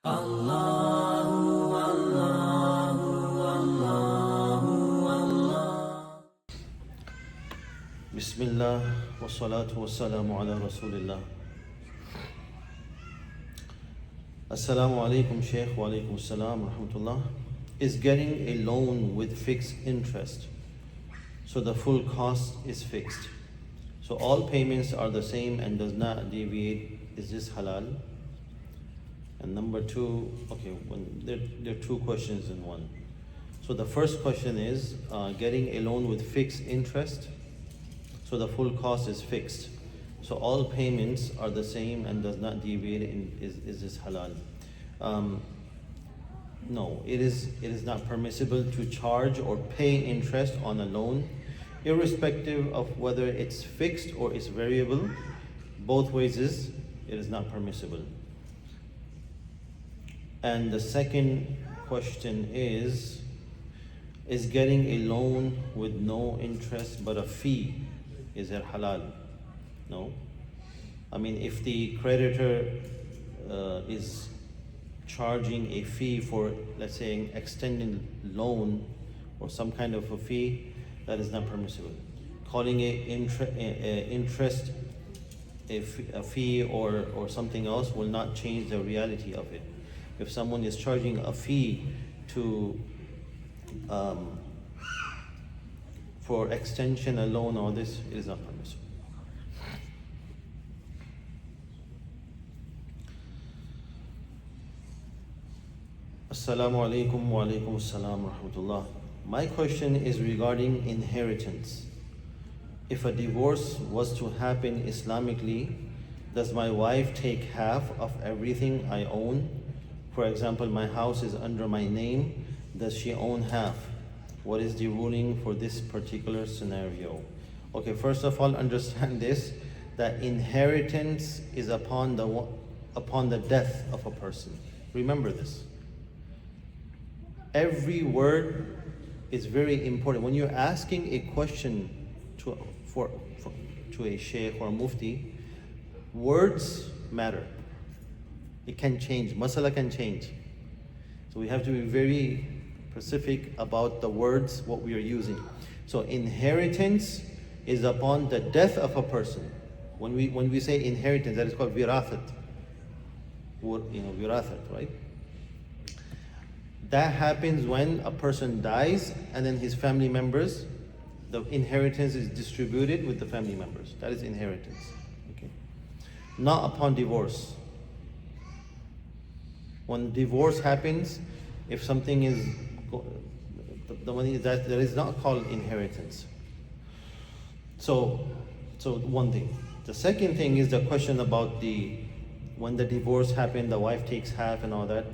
Bismillah wa salatu wa salamu ala Rasulillah. Assalamu alaikum Shaykh wa alaikum assalam wa rahmatullah. Is getting a loan with fixed interest, so the full cost is fixed. So all payments are the same and does not deviate. Is this halal? And number two, okay, there are two questions in one. So the first question is getting a loan with fixed interest, so the full cost is fixed. So all payments are the same and does not deviate. Is this halal? No, it is not permissible to charge or pay interest on a loan, irrespective of whether it's fixed or it's variable. Both ways it is not permissible. And the second question is getting a loan with no interest but a fee, is it halal? No. I mean, if the creditor is charging a fee for, let's say, an extended loan or some kind of a fee, that is not permissible. Calling it interest a fee or something else will not change the reality of it. If someone is charging a fee for extension, a loan, or this, it is not permissible. Assalamu alaikum wa alaikum assalam wa rahmatullah. My question is regarding inheritance. If a divorce was to happen Islamically, does my wife take half of everything I own? For example, my house is under my name. Does she own half? What is the ruling for this particular scenario? Okay, first of all, understand this, that inheritance is upon the death of a person. Remember this. Every word is very important. When you're asking a question to a sheikh or a mufti, words matter. It can change. Masala can change. So we have to be very specific about the words, what we are using. So inheritance is upon the death of a person. When we say inheritance, that is called virathat. Virathat, right? That happens when a person dies and then his family members, the inheritance is distributed with the family members. That is inheritance. Okay. Not upon divorce. When divorce happens, if something is, the money is that is not called inheritance. So one thing. The second thing is the question about when the divorce happened, the wife takes half and all that.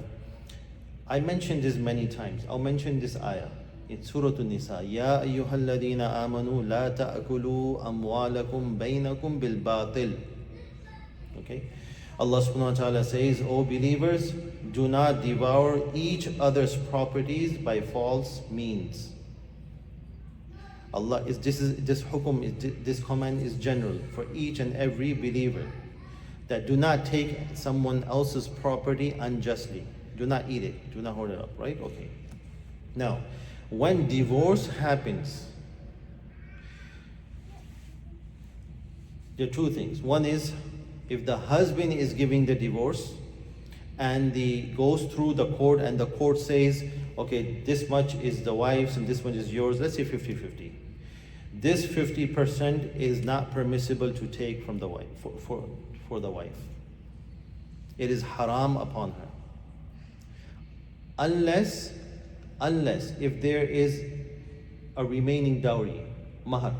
I mentioned this many times. I'll mention this ayah in Surah An-Nisa. Ya ayyuhalladhina amanu la ta'kulu amwalakum bainakum bil batil. Okay? Allah subhanahu wa ta'ala says, O believers, do not devour each other's properties by false means. This command is general for each and every believer, that do not take someone else's property unjustly. Do not eat it. Do not hold it up, right? Okay. Now, when divorce happens, there are two things. One is, if the husband is giving the divorce and goes through the court and the court says, okay, this much is the wife's and this much is yours, let's say 50-50. This 50% is not permissible to take from the wife, for the wife. It is haram upon her. Unless if there is a remaining dowry, mahar.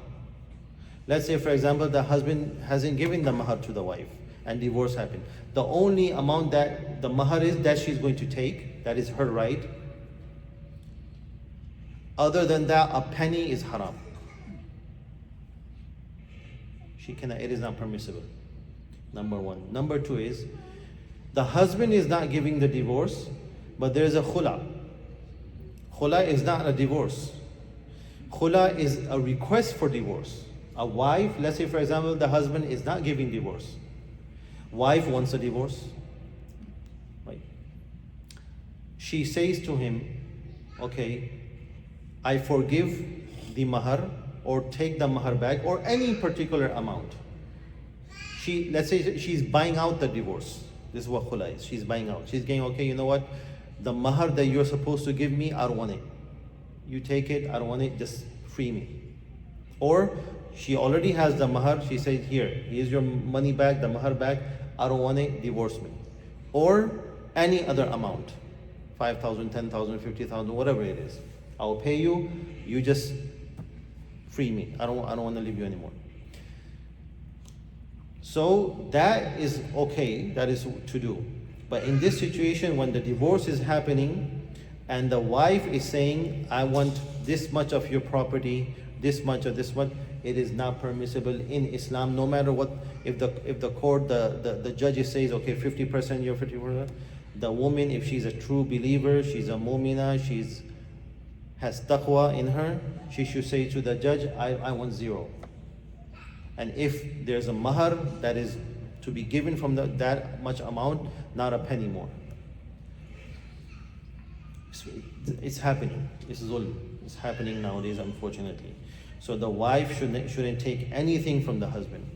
Let's say, for example, the husband hasn't given the mahar to the wife and divorce happened. The only amount that the mahar is that she's going to take, that is her right. Other than that, a penny is haram. It is not permissible. Number one. Number two is, the husband is not giving the divorce, but there is a khula. Khula is not a divorce. Khula is a request for divorce. A wife, let's say for example, the husband is not giving divorce. Wife wants a divorce, right? she says to him, okay, I forgive the mahar, or take the mahar back, or any particular amount. Let's say she's buying out the divorce. This is what khula is. She's buying out. She's going, okay, you know what? The mahar that you're supposed to give me, I don't want it. You take it, I don't want it, just free me. Or she already has the mahar, she says, here's your money back, the mahar back, I don't want it, divorce me. Or any other amount, 5,000, 10,000, 50,000, whatever it is. I'll pay you, you just free me. I don't want to leave you anymore. So that is okay, that is to do. But in this situation, when the divorce is happening and the wife is saying, I want this much of your property, this much of this one, it is not permissible in Islam, no matter what. If the court, the judge says, okay, 50%, you're 50%, the woman, if she's a true believer, she's a mu'mina, has taqwa in her, she should say to the judge, I want zero. And if there's a mahar that is to be given from that much amount, not a penny more. It's happening. It's happening nowadays, unfortunately. So the wife shouldn't take anything from the husband.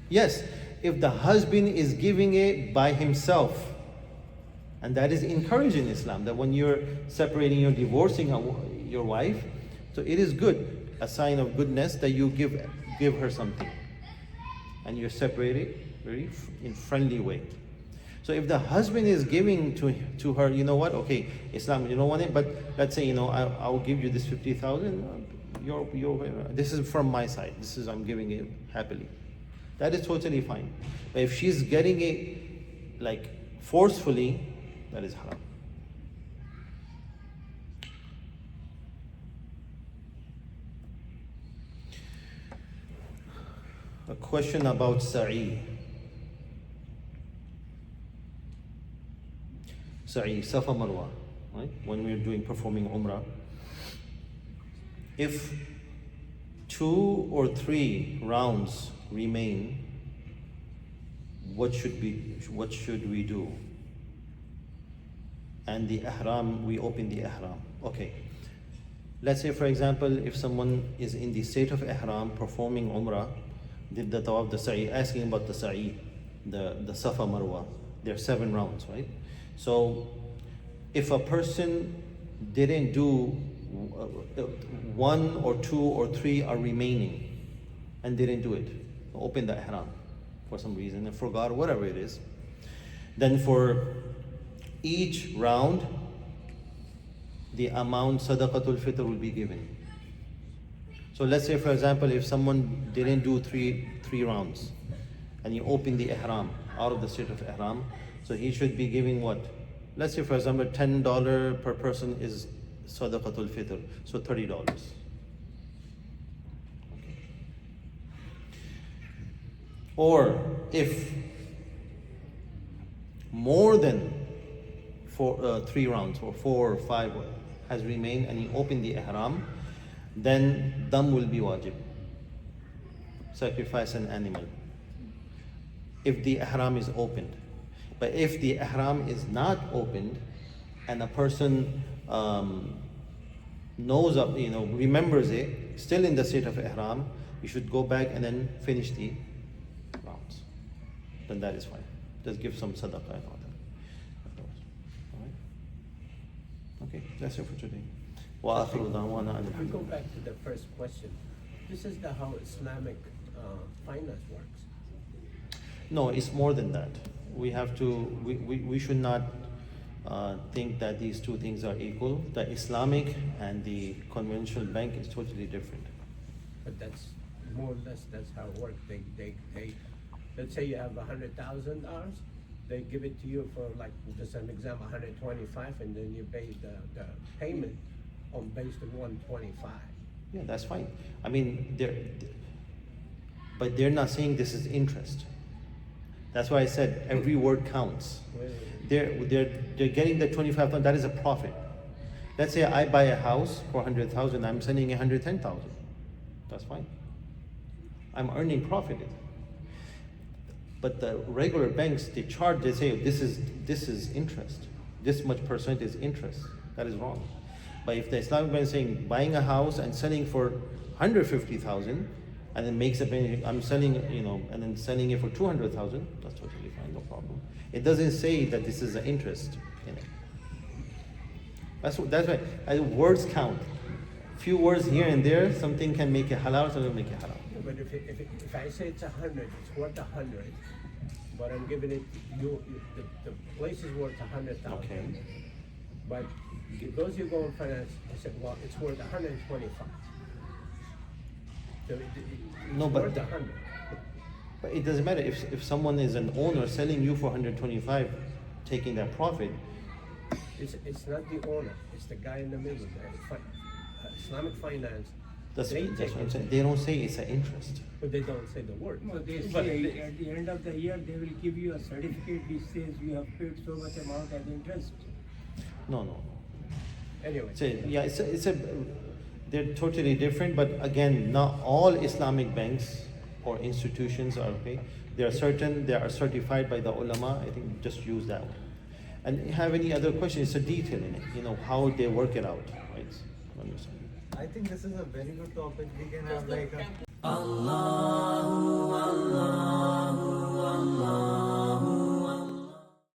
Yes, if the husband is giving it by himself, and that is encouraged in Islam, that when you're separating, you're divorcing your wife, so it is good, a sign of goodness that you give her something, and you're separated very in friendly way. So if the husband is giving to her, you know what? Okay, Islam, you don't want it, but let's say, I'll give you this 50,000. This is from my side. I'm giving it happily. That is totally fine. But if she's getting it like forcefully, that is haram. A question about sa'i. Sa'i, Safa Marwa, right? When we're performing Umrah, if 2 or 3 rounds remain, what should we do? And the ihram, we open the ihram. Okay. Let's say, for example, if someone is in the state of ihram, performing Umrah, did the tawaf, the sa'i, asking about the sa'i, the Safa Marwa, there are 7 rounds, right? So if a person didn't do 1 or 2 or 3 are remaining and didn't do it, open the ihram for some reason and forgot, whatever it is, then for each round the amount sadaqatul fitr will be given. So let's say, for example, if someone didn't do three rounds and you open the ihram out of the state of ihram, so he should be giving what? Let's say, for example, $10 per person is sadaqatul fitr, so $30. Okay. Or if more than 3 rounds or 4 or 5 has remained and you open the ihram, then dam will be wajib. Sacrifice an animal if the ihram is opened. But if the ihram is not opened and a person remembers it, still in the state of ihram, you should go back and then finish the rounds. Then that is fine. Just give some sadaqah and all that. All right? Okay, that's it for today. If we go back to the first question, this is how Islamic finance works. No, it's more than that. We should not think that these two things are equal. The Islamic and the conventional bank is totally different. But that's more or less that's how it works. They let's say you have $100,000, they give it to you for, like, just an example, 125, and then you pay the payment on based on 125. Yeah, that's fine. I mean, but they're not saying this is interest. That's why I said every word counts. They're getting the 25,000. That is a profit. Let's say I buy a house for 100,000. I'm sending 110,000. That's fine. I'm earning profit. But the regular banks, they say this is interest. this much percent is interest. That is wrong. But if the Islamic bank is saying buying a house and selling for 150,000 and then makes a benefit, I'm selling, and then selling it for 200,000, that's totally fine, no problem. It doesn't say that this is the interest in it. That's why words count. Few words here and there, something can make it halal, something make it halal. But if I say it's 100, it's worth 100, but I'm giving it the place is worth 100,000. Okay. But because you go and finance, I said, well, it's worth 125. So No, but worth 100. But it doesn't matter if someone is an owner selling you for 125, taking that profit. It's not the owner, it's the guy in the middle there. Islamic finance. That's what I'm saying. They don't say it's an interest. But they don't say the word. No, they But say at the end of the year they will give you a certificate which says you have paid so much amount as interest. No. Anyway. They're totally different. But again, not all Islamic banks or institutions are okay. They are certified by the ulama. I think just use that one. And have any other questions? It's a detail in it. How they work it out, right? I think this is a very good topic. We can have like a Allah